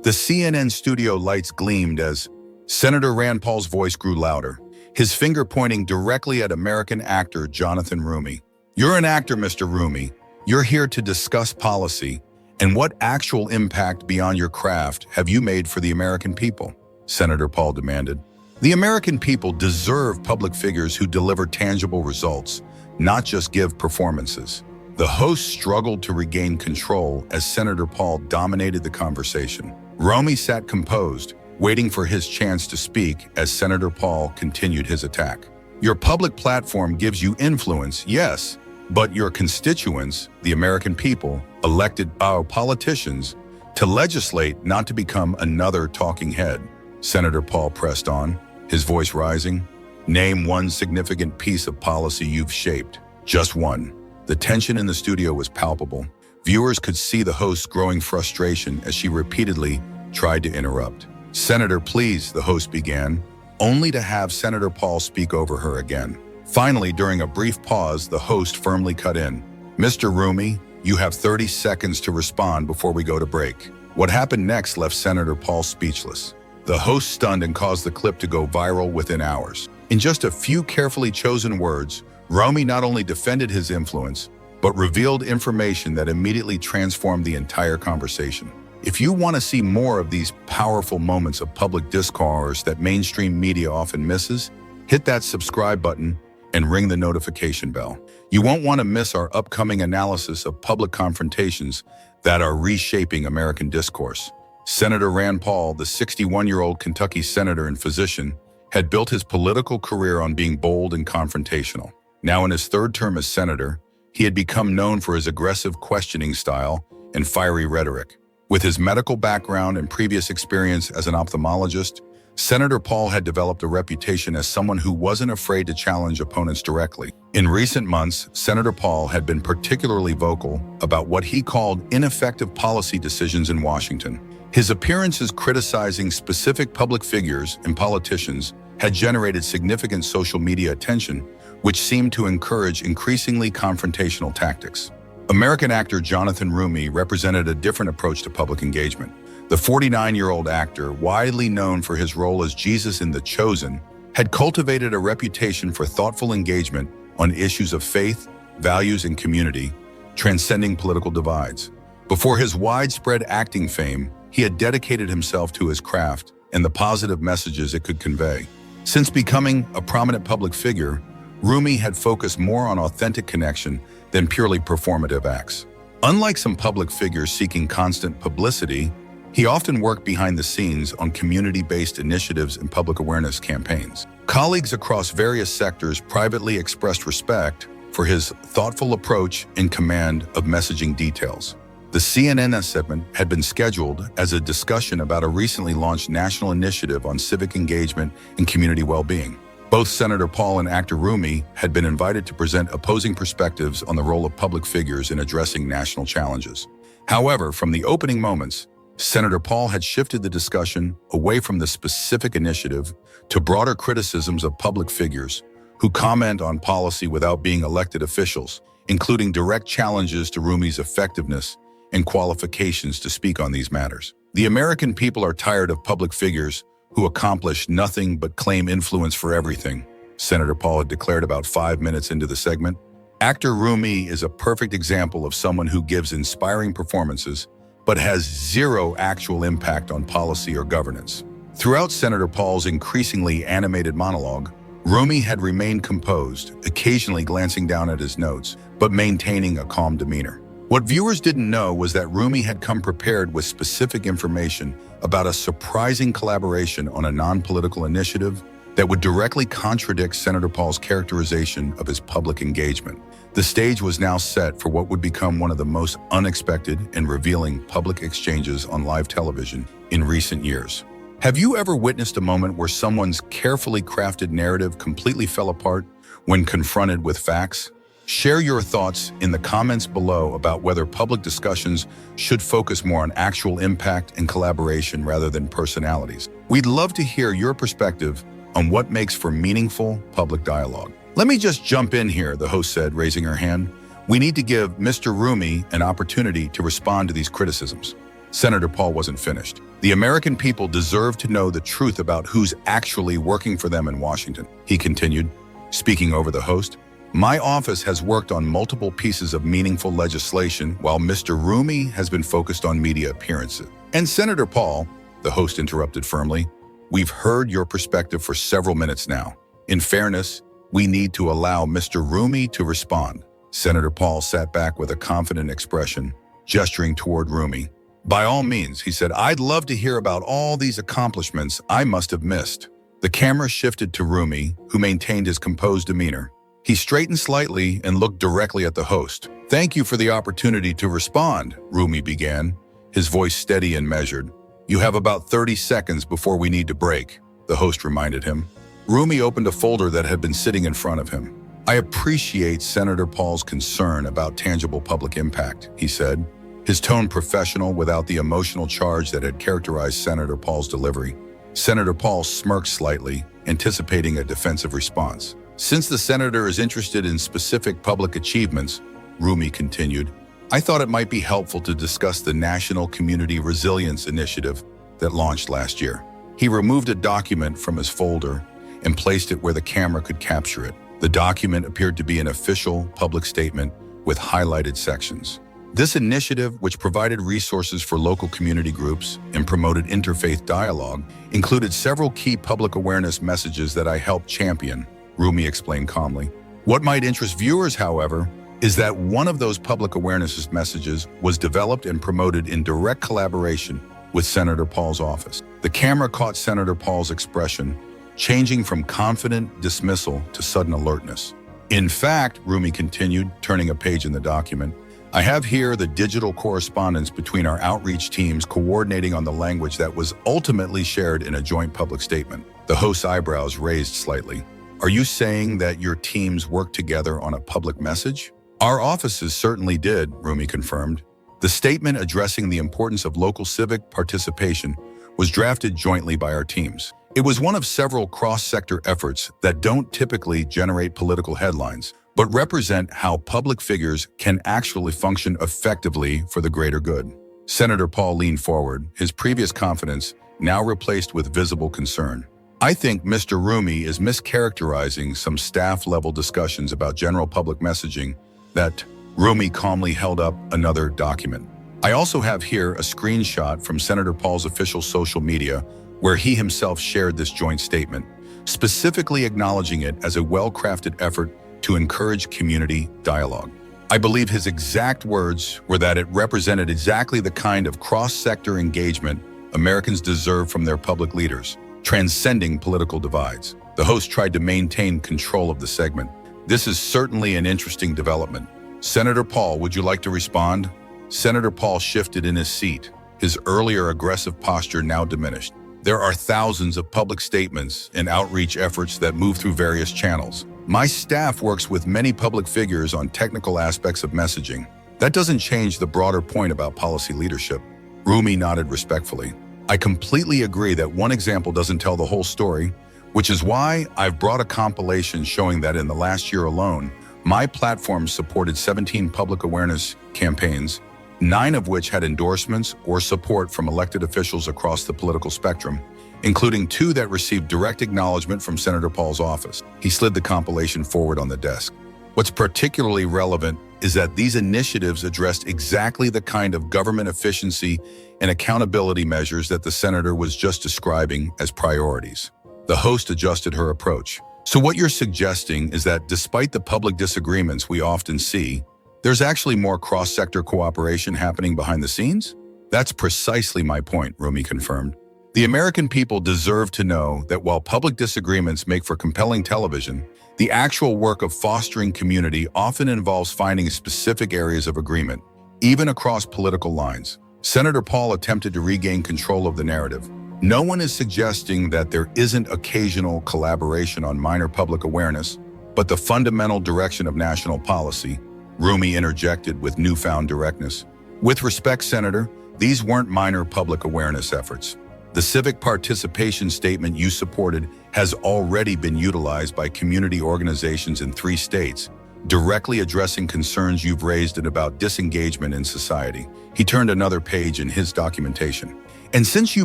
The CNN studio lights gleamed as Senator Rand Paul's voice grew louder, his finger pointing directly at American actor Jonathan Roumie. "You're an actor, Mr. Roumie. You're here to discuss policy. And what actual impact beyond your craft have you made for the American people?" Senator Paul demanded. "The American people deserve public figures who deliver tangible results, not just give performances." The host struggled to regain control as Senator Paul dominated the conversation. Roumie sat composed, waiting for his chance to speak as Senator Paul continued his attack. "Your public platform gives you influence, yes, but your constituents, the American people, elected our politicians to legislate, not to become another talking head." Senator Paul pressed on, his voice rising. "Name one significant piece of policy you've shaped. Just one." The tension in the studio was palpable. Viewers could see the host's growing frustration as she repeatedly tried to interrupt. "Senator, please," the host began, only to have Senator Paul speak over her again. Finally, during a brief pause, the host firmly cut in. "Mr. Roumie, you have 30 seconds to respond before we go to break." What happened next left Senator Paul speechless. The host stunned and caused the clip to go viral within hours. In just a few carefully chosen words, Roumie not only defended his influence, but revealed information that immediately transformed the entire conversation. If you want to see more of these powerful moments of public discourse that mainstream media often misses, hit that subscribe button and ring the notification bell. You won't want to miss our upcoming analysis of public confrontations that are reshaping American discourse. Senator Rand Paul, the 61-year-old Kentucky senator and physician, had built his political career on being bold and confrontational. Now in his third term as senator, he had become known for his aggressive questioning style and fiery rhetoric. With his medical background and previous experience as an ophthalmologist, Senator Paul had developed a reputation as someone who wasn't afraid to challenge opponents directly. In recent months, Senator Paul had been particularly vocal about what he called ineffective policy decisions in Washington. His appearances criticizing specific public figures and politicians had generated significant social media attention, which seemed to encourage increasingly confrontational tactics. American actor Jonathan Roumie represented a different approach to public engagement. The 49-year-old actor, widely known for his role as Jesus in The Chosen, had cultivated a reputation for thoughtful engagement on issues of faith, values, and community, transcending political divides. Before his widespread acting fame, he had dedicated himself to his craft and the positive messages it could convey. Since becoming a prominent public figure, Roumie had focused more on authentic connection than purely performative acts. Unlike some public figures seeking constant publicity, he often worked behind the scenes on community-based initiatives and public awareness campaigns. Colleagues across various sectors privately expressed respect for his thoughtful approach and command of messaging details. The CNN segment had been scheduled as a discussion about a recently launched national initiative on civic engagement and community well-being. Both Senator Paul and actor Roumie had been invited to present opposing perspectives on the role of public figures in addressing national challenges. However, from the opening moments, Senator Paul had shifted the discussion away from the specific initiative to broader criticisms of public figures who comment on policy without being elected officials, including direct challenges to Roumie's effectiveness and qualifications to speak on these matters. The American people are tired of public figures who accomplish nothing but claim influence for everything, Senator Paul had declared about 5 minutes into the segment. Actor Roumie is a perfect example of someone who gives inspiring performances but has zero actual impact on policy or governance. Throughout Senator Paul's increasingly animated monologue, Roumie had remained composed, occasionally glancing down at his notes, but maintaining a calm demeanor. What viewers didn't know was that Roumie had come prepared with specific information about a surprising collaboration on a non-political initiative that would directly contradict Senator Paul's characterization of his public engagement. The stage was now set for what would become one of the most unexpected and revealing public exchanges on live television in recent years. Have you ever witnessed a moment where someone's carefully crafted narrative completely fell apart when confronted with facts? Share your thoughts in the comments below about whether public discussions should focus more on actual impact and collaboration rather than personalities. We'd love to hear your perspective on what makes for meaningful public dialogue. "Let me just jump in here," the host said, raising her hand. "We need to give Mr. Roumie an opportunity to respond to these criticisms." Senator Paul wasn't finished. The American people deserve to know the truth about who's actually working for them in Washington, he continued, speaking over the host. My office has worked on multiple pieces of meaningful legislation while Mr. Roumie has been focused on media appearances. And Senator Paul, the host interrupted firmly, we've heard your perspective for several minutes now. In fairness, we need to allow Mr. Roumie to respond. Senator Paul sat back with a confident expression, gesturing toward Roumie. By all means, he said, I'd love to hear about all these accomplishments I must have missed. The camera shifted to Roumie, who maintained his composed demeanor. He straightened slightly and looked directly at the host. Thank you for the opportunity to respond, Roumie began, his voice steady and measured. You have about 30 seconds before we need to break, the host reminded him. Roumie opened a folder that had been sitting in front of him. I appreciate Senator Paul's concern about tangible public impact, he said, his tone professional without the emotional charge that had characterized Senator Paul's delivery. Senator Paul smirked slightly, anticipating a defensive response. Since the senator is interested in specific public achievements, Roumie continued, I thought it might be helpful to discuss the National Community Resilience Initiative that launched last year. He removed a document from his folder and placed it where the camera could capture it. The document appeared to be an official public statement with highlighted sections. This initiative, which provided resources for local community groups and promoted interfaith dialogue, included several key public awareness messages that I helped champion, Roumie explained calmly. What might interest viewers, however, is that one of those public awareness messages was developed and promoted in direct collaboration with Senator Paul's office. The camera caught Senator Paul's expression, changing from confident dismissal to sudden alertness. In fact, Roumie continued, turning a page in the document, I have here the digital correspondence between our outreach teams coordinating on the language that was ultimately shared in a joint public statement. The host's eyebrows raised slightly. Are you saying that your teams worked together on a public message? Our offices certainly did, Roumie confirmed. The statement addressing the importance of local civic participation was drafted jointly by our teams. It was one of several cross-sector efforts that don't typically generate political headlines, but represent how public figures can actually function effectively for the greater good. Senator Paul leaned forward, his previous confidence now replaced with visible concern. I think Mr. Roumie is mischaracterizing some staff-level discussions about general public messaging that Roumie calmly held up another document. I also have here a screenshot from Senator Paul's official social media where he himself shared this joint statement, specifically acknowledging it as a well-crafted effort to encourage community dialogue. I believe his exact words were that it represented exactly the kind of cross-sector engagement Americans deserve from their public leaders, transcending political divides. The host tried to maintain control of the segment. This is certainly an interesting development. Senator Paul, would you like to respond? Senator Paul shifted in his seat, his earlier aggressive posture now diminished. There are thousands of public statements and outreach efforts that move through various channels. My staff works with many public figures on technical aspects of messaging. That doesn't change the broader point about policy leadership. Roumie nodded respectfully. I completely agree that one example doesn't tell the whole story, which is why I've brought a compilation showing that in the last year alone, my platform supported 17 public awareness campaigns, 9 of which had endorsements or support from elected officials across the political spectrum, including 2 that received direct acknowledgement from Senator Paul's office. He slid the compilation forward on the desk. What's particularly relevant is that these initiatives addressed exactly the kind of government efficiency and accountability measures that the senator was just describing as priorities. The host adjusted her approach. So what you're suggesting is that despite the public disagreements we often see, there's actually more cross-sector cooperation happening behind the scenes? That's precisely my point, Roumie confirmed. The American people deserve to know that while public disagreements make for compelling television, the actual work of fostering community often involves finding specific areas of agreement, even across political lines. Senator Paul attempted to regain control of the narrative. No one is suggesting that there isn't occasional collaboration on minor public awareness, but the fundamental direction of national policy, Roumie interjected with newfound directness. With respect, Senator, these weren't minor public awareness efforts. The civic participation statement you supported has already been utilized by community organizations in 3 states, directly addressing concerns you've raised about disengagement in society. He turned another page in his documentation. And since you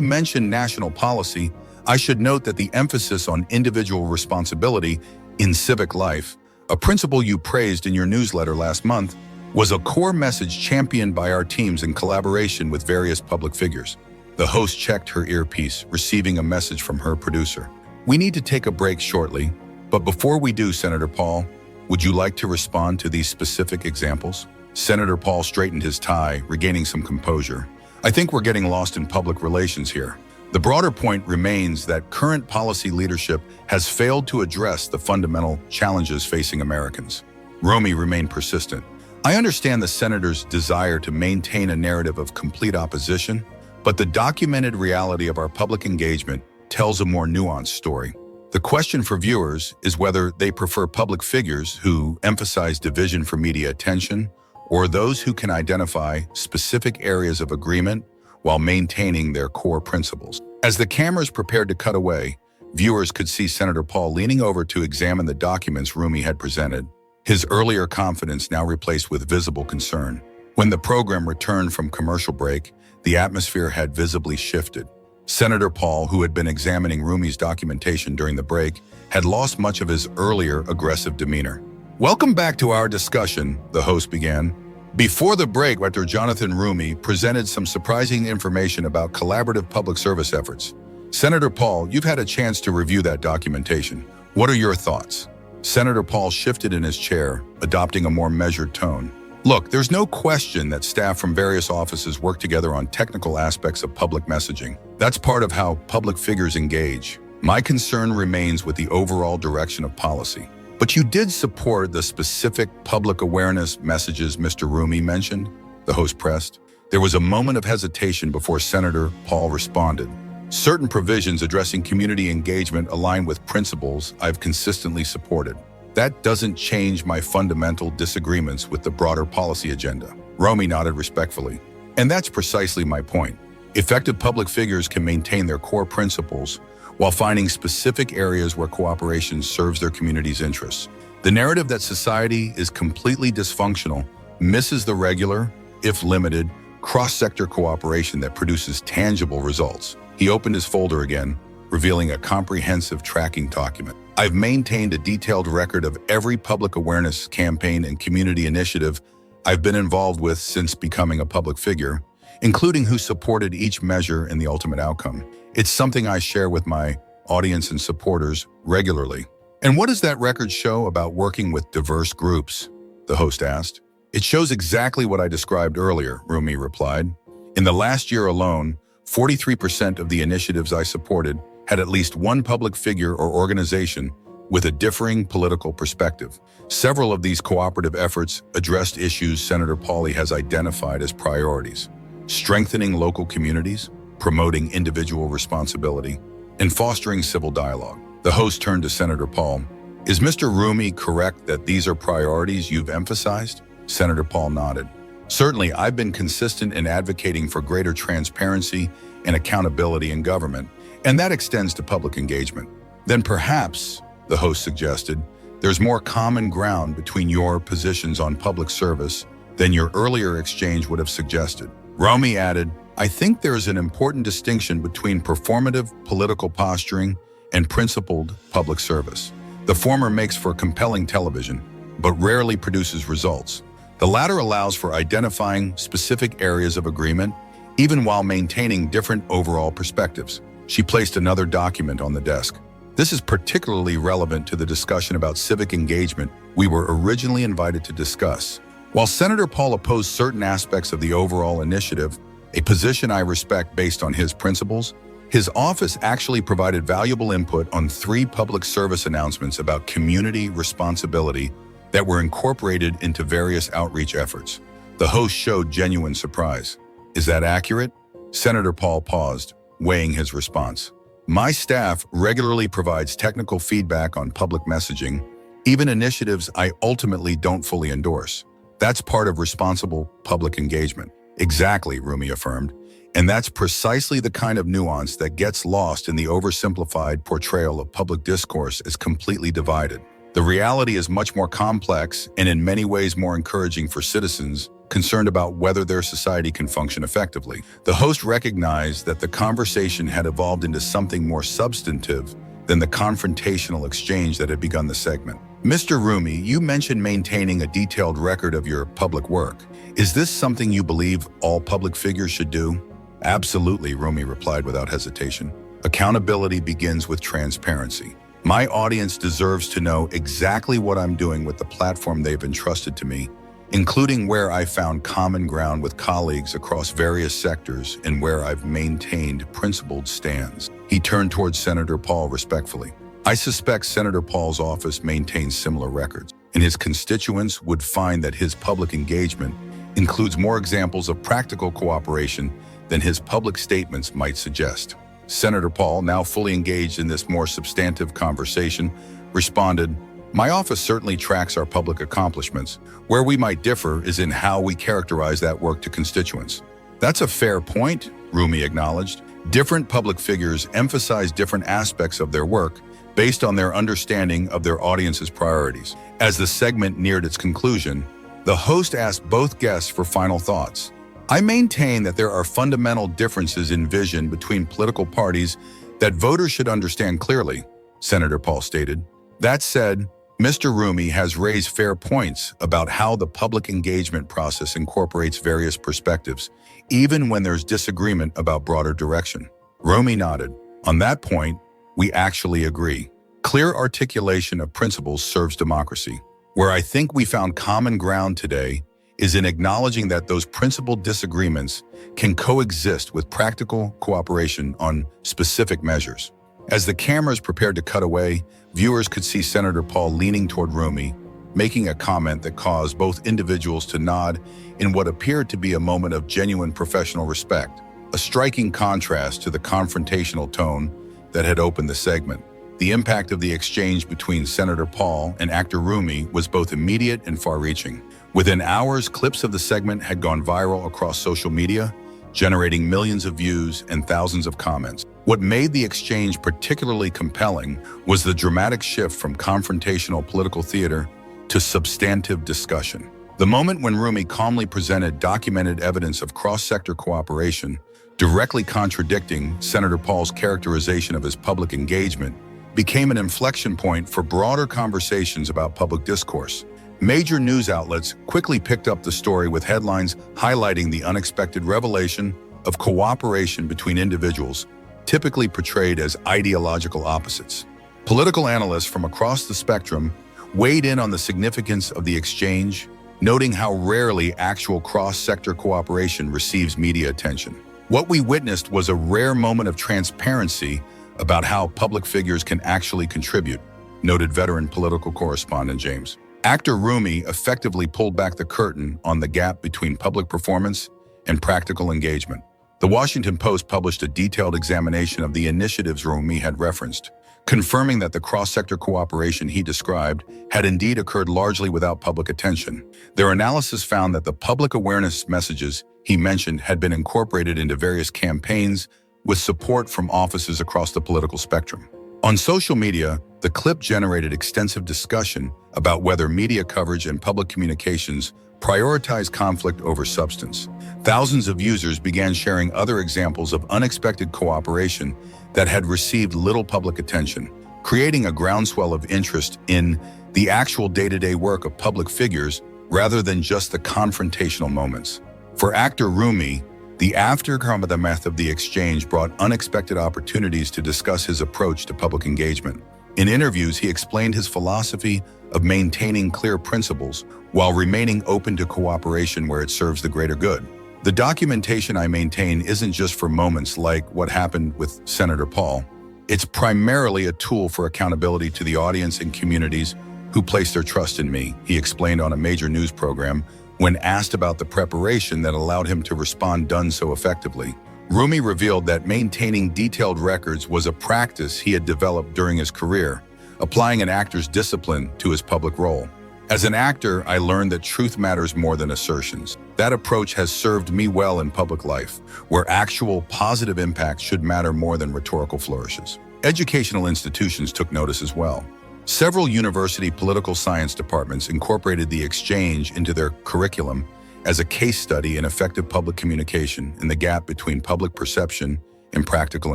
mentioned national policy, I should note that the emphasis on individual responsibility in civic life, a principle you praised in your newsletter last month, was a core message championed by our teams in collaboration with various public figures. The host checked her earpiece, receiving a message from her producer. We need to take a break shortly, but before we do, Senator Paul, would you like to respond to these specific examples? Senator Paul straightened his tie, regaining some composure. I think we're getting lost in public relations here. The broader point remains that current policy leadership has failed to address the fundamental challenges facing Americans. Roumie remained persistent. I understand the senator's desire to maintain a narrative of complete opposition, but the documented reality of our public engagement tells a more nuanced story. The question for viewers is whether they prefer public figures who emphasize division for media attention, or those who can identify specific areas of agreement while maintaining their core principles. As the cameras prepared to cut away, viewers could see Senator Paul leaning over to examine the documents Roumie had presented, his earlier confidence now replaced with visible concern. When the program returned from commercial break, the atmosphere had visibly shifted. Senator Paul, who had been examining Roumie's documentation during the break, had lost much of his earlier aggressive demeanor. Welcome back to our discussion, the host began. Before the break, Dr. Jonathan Roumie presented some surprising information about collaborative public service efforts. Senator Paul, you've had a chance to review that documentation. What are your thoughts? Senator Paul shifted in his chair, adopting a more measured tone. Look, there's no question that staff from various offices work together on technical aspects of public messaging. That's part of how public figures engage. My concern remains with the overall direction of policy. But you did support the specific public awareness messages Mr. Roumie mentioned, the host pressed. There was a moment of hesitation before Senator Paul responded. Certain provisions addressing community engagement align with principles I've consistently supported. That doesn't change my fundamental disagreements with the broader policy agenda. Roumie nodded respectfully. And that's precisely my point. Effective public figures can maintain their core principles while finding specific areas where cooperation serves their community's interests. The narrative that society is completely dysfunctional misses the regular, if limited, cross-sector cooperation that produces tangible results. He opened his folder again, revealing a comprehensive tracking document. I've maintained a detailed record of every public awareness campaign and community initiative I've been involved with since becoming a public figure, including who supported each measure and the ultimate outcome. It's something I share with my audience and supporters regularly. And what does that record show about working with diverse groups? The host asked. It shows exactly what I described earlier, Roumie replied. In the last year alone, 43% of the initiatives I supported had at least one public figure or organization with a differing political perspective. Several of these cooperative efforts addressed issues Senator Pauley has identified as priorities: strengthening local communities, promoting individual responsibility, and fostering civil dialogue. The host turned to Senator Paul. Is Mr. Roumie correct that these are priorities you've emphasized? Senator Paul nodded. Certainly, I've been consistent in advocating for greater transparency and accountability in government, and that extends to public engagement. Then perhaps, the host suggested, there's more common ground between your positions on public service than your earlier exchange would have suggested. Roumie added, I think there's an important distinction between performative political posturing and principled public service. The former makes for compelling television, but rarely produces results. The latter allows for identifying specific areas of agreement, even while maintaining different overall perspectives. She placed another document on the desk. This is particularly relevant to the discussion about civic engagement we were originally invited to discuss. While Senator Paul opposed certain aspects of the overall initiative, a position I respect based on his principles, his office actually provided valuable input on 3 public service announcements about community responsibility that were incorporated into various outreach efforts. The host showed genuine surprise. Is that accurate? Senator Paul paused, weighing his response. My staff regularly provides technical feedback on public messaging, even initiatives I ultimately don't fully endorse. That's part of responsible public engagement. Exactly, Roumie affirmed. And that's precisely the kind of nuance that gets lost in the oversimplified portrayal of public discourse as completely divided. The reality is much more complex and in many ways more encouraging for citizens concerned about whether their society can function effectively. The host recognized that the conversation had evolved into something more substantive than the confrontational exchange that had begun the segment. Mr. Roumie, you mentioned maintaining a detailed record of your public work. Is this something you believe all public figures should do? Absolutely, Roumie replied without hesitation. Accountability begins with transparency. My audience deserves to know exactly what I'm doing with the platform they've entrusted to me, including where I found common ground with colleagues across various sectors and where I've maintained principled stands. He turned towards Senator Paul respectfully. I suspect Senator Paul's office maintains similar records, and his constituents would find that his public engagement includes more examples of practical cooperation than his public statements might suggest. Senator Paul, now fully engaged in this more substantive conversation, responded, "My office certainly tracks our public accomplishments. Where we might differ is in how we characterize that work to constituents." That's a fair point, Roumie acknowledged. Different public figures emphasize different aspects of their work based on their understanding of their audience's priorities. As the segment neared its conclusion, the host asked both guests for final thoughts. "I maintain that there are fundamental differences in vision between political parties that voters should understand clearly," Senator Paul stated. That said, Mr. Roumie has raised fair points about how the public engagement process incorporates various perspectives, even when there's disagreement about broader direction. Roumie nodded. "On that point, we actually agree. Clear articulation of principles serves democracy. Where I think we found common ground today is in acknowledging that those principled disagreements can coexist with practical cooperation on specific measures." As the cameras prepared to cut away, viewers could see Senator Paul leaning toward Roumie, making a comment that caused both individuals to nod in what appeared to be a moment of genuine professional respect, a striking contrast to the confrontational tone that had opened the segment. The impact of the exchange between Senator Paul and actor Roumie was both immediate and far-reaching. Within hours, clips of the segment had gone viral across social media, generating millions of views and thousands of comments. What made the exchange particularly compelling was the dramatic shift from confrontational political theater to substantive discussion. The moment when Roumie calmly presented documented evidence of cross-sector cooperation, directly contradicting Senator Paul's characterization of his public engagement, became an inflection point for broader conversations about public discourse. Major news outlets quickly picked up the story with headlines highlighting the unexpected revelation of cooperation between individuals, typically portrayed as ideological opposites. Political analysts from across the spectrum weighed in on the significance of the exchange, noting how rarely actual cross-sector cooperation receives media attention. What we witnessed was a rare moment of transparency about how public figures can actually contribute, noted veteran political correspondent James. Actor Roumie effectively pulled back the curtain on the gap between public performance and practical engagement. The Washington Post published a detailed examination of the initiatives Roumie had referenced, confirming that the cross-sector cooperation he described had indeed occurred largely without public attention. Their analysis found that the public awareness messages he mentioned had been incorporated into various campaigns with support from offices across the political spectrum. On social media, the clip generated extensive discussion about whether media coverage and public communications prioritize conflict over substance. Thousands of users began sharing other examples of unexpected cooperation that had received little public attention, creating a groundswell of interest in the actual day-to-day work of public figures rather than just the confrontational moments. For actor Roumie, the aftermath of the exchange brought unexpected opportunities to discuss his approach to public engagement. In interviews, he explained his philosophy of maintaining clear principles while remaining open to cooperation where it serves the greater good. The documentation I maintain isn't just for moments like what happened with Senator Paul. It's primarily a tool for accountability to the audience and communities who place their trust in me, he explained on a major news program when asked about the preparation that allowed him to respond done so effectively. Roumie revealed that maintaining detailed records was a practice he had developed during his career, applying an actor's discipline to his public role. As an actor, I learned that truth matters more than assertions. That approach has served me well in public life, where actual positive impact should matter more than rhetorical flourishes. Educational institutions took notice as well. Several university political science departments incorporated the exchange into their curriculum as a case study in effective public communication in the gap between public perception and practical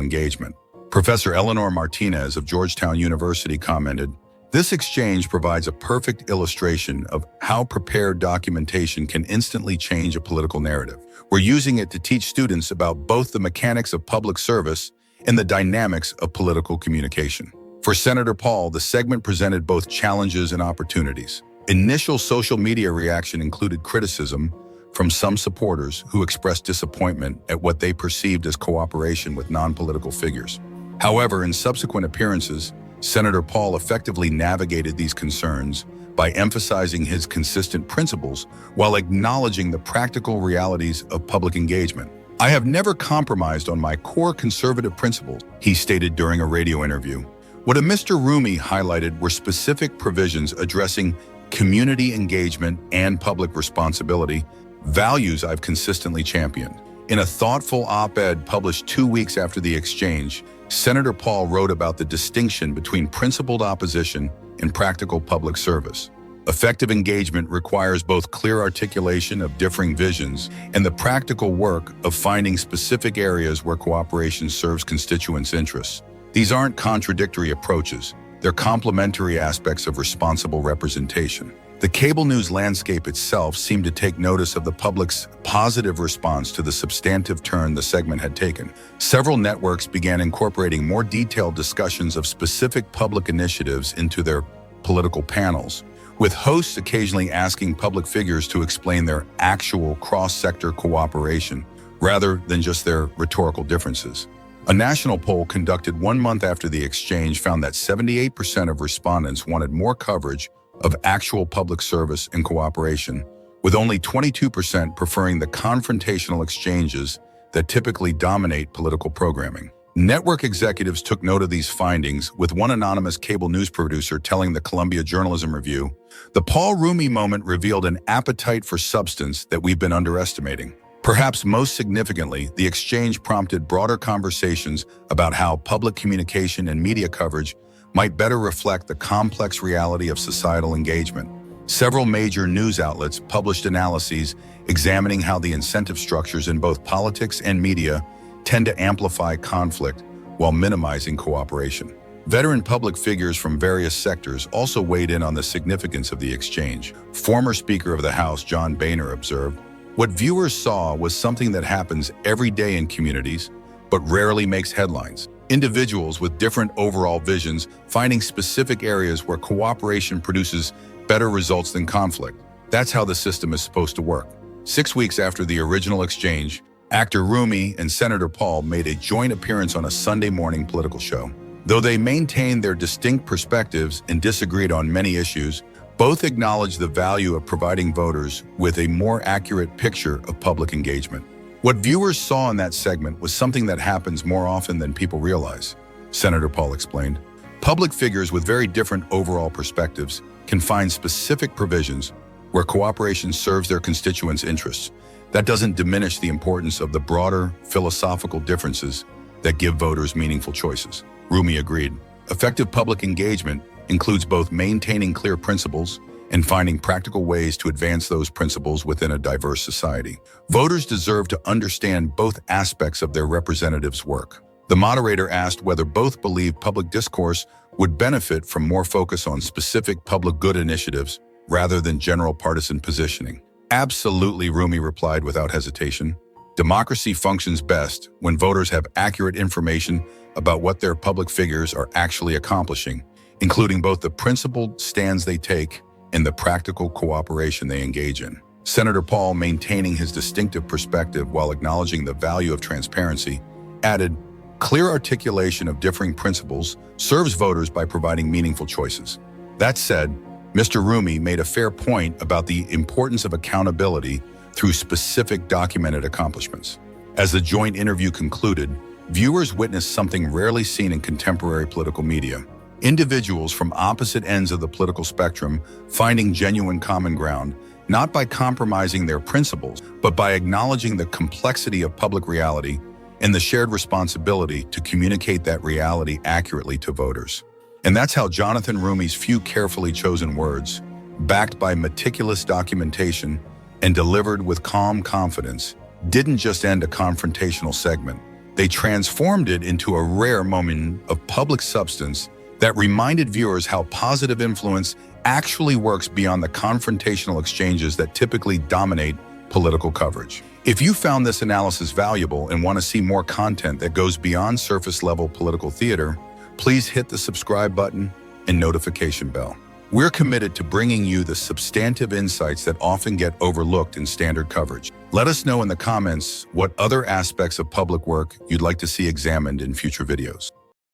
engagement. Professor Eleanor Martinez of Georgetown University commented, "This exchange provides a perfect illustration of how prepared documentation can instantly change a political narrative. We're using it to teach students about both the mechanics of public service and the dynamics of political communication." For Senator Paul, the segment presented both challenges and opportunities. Initial social media reaction included criticism from some supporters who expressed disappointment at what they perceived as cooperation with non-political figures. However, in subsequent appearances, Senator Paul effectively navigated these concerns by emphasizing his consistent principles while acknowledging the practical realities of public engagement. "I have never compromised on my core conservative principles," he stated during a radio interview. What Mr. Roumie highlighted were specific provisions addressing community engagement and public responsibility, values I've consistently championed. In a thoughtful op-ed published 2 weeks after the exchange, Senator Paul wrote about the distinction between principled opposition and practical public service. Effective engagement requires both clear articulation of differing visions and the practical work of finding specific areas where cooperation serves constituents' interests. These aren't contradictory approaches. They're complementary aspects of responsible representation. The cable news landscape itself seemed to take notice of the public's positive response to the substantive turn the segment had taken. Several networks began incorporating more detailed discussions of specific public initiatives into their political panels, with hosts occasionally asking public figures to explain their actual cross-sector cooperation rather than just their rhetorical differences. A national poll conducted 1 month after the exchange found that 78% of respondents wanted more coverage of actual public service and cooperation, with only 22% preferring the confrontational exchanges that typically dominate political programming. Network executives took note of these findings, with one anonymous cable news producer telling the Columbia Journalism Review, "The Paul Roumie moment revealed an appetite for substance that we've been underestimating." Perhaps most significantly, the exchange prompted broader conversations about how public communication and media coverage might better reflect the complex reality of societal engagement. Several major news outlets published analyses examining how the incentive structures in both politics and media tend to amplify conflict while minimizing cooperation. Veteran public figures from various sectors also weighed in on the significance of the exchange. Former Speaker of the House John Boehner observed, "What viewers saw was something that happens every day in communities, but rarely makes headlines. Individuals with different overall visions finding specific areas where cooperation produces better results than conflict. That's how the system is supposed to work." 6 weeks after the original exchange, actor Roumie and Senator Paul made a joint appearance on a Sunday morning political show. Though they maintained their distinct perspectives and disagreed on many issues, both acknowledged the value of providing voters with a more accurate picture of public engagement. "What viewers saw in that segment was something that happens more often than people realize," Senator Paul explained. "Public figures with very different overall perspectives can find specific provisions where cooperation serves their constituents' interests. That doesn't diminish the importance of the broader philosophical differences that give voters meaningful choices." Roumie agreed. Effective public engagement includes both maintaining clear principles and finding practical ways to advance those principles within a diverse society. Voters deserve to understand both aspects of their representatives' work. The moderator asked whether both believed public discourse would benefit from more focus on specific public good initiatives rather than general partisan positioning. "Absolutely," Roumie replied without hesitation. "Democracy functions best when voters have accurate information about what their public figures are actually accomplishing, including both the principled stands they take and the practical cooperation they engage in." Senator Paul, maintaining his distinctive perspective while acknowledging the value of transparency, added, "Clear articulation of differing principles serves voters by providing meaningful choices." That said, Mr. Roumie made a fair point about the importance of accountability through specific documented accomplishments. As the joint interview concluded, viewers witnessed something rarely seen in contemporary political media. Individuals from opposite ends of the political spectrum finding genuine common ground, not by compromising their principles, but by acknowledging the complexity of public reality and the shared responsibility to communicate that reality accurately to voters. And that's how Jonathan Roumie's few carefully chosen words, backed by meticulous documentation and delivered with calm confidence, didn't just end a confrontational segment. They transformed it into a rare moment of public substance that reminded viewers how positive influence actually works beyond the confrontational exchanges that typically dominate political coverage. If you found this analysis valuable and want to see more content that goes beyond surface-level political theater, please hit the subscribe button and notification bell. We're committed to bringing you the substantive insights that often get overlooked in standard coverage. Let us know in the comments what other aspects of public work you'd like to see examined in future videos.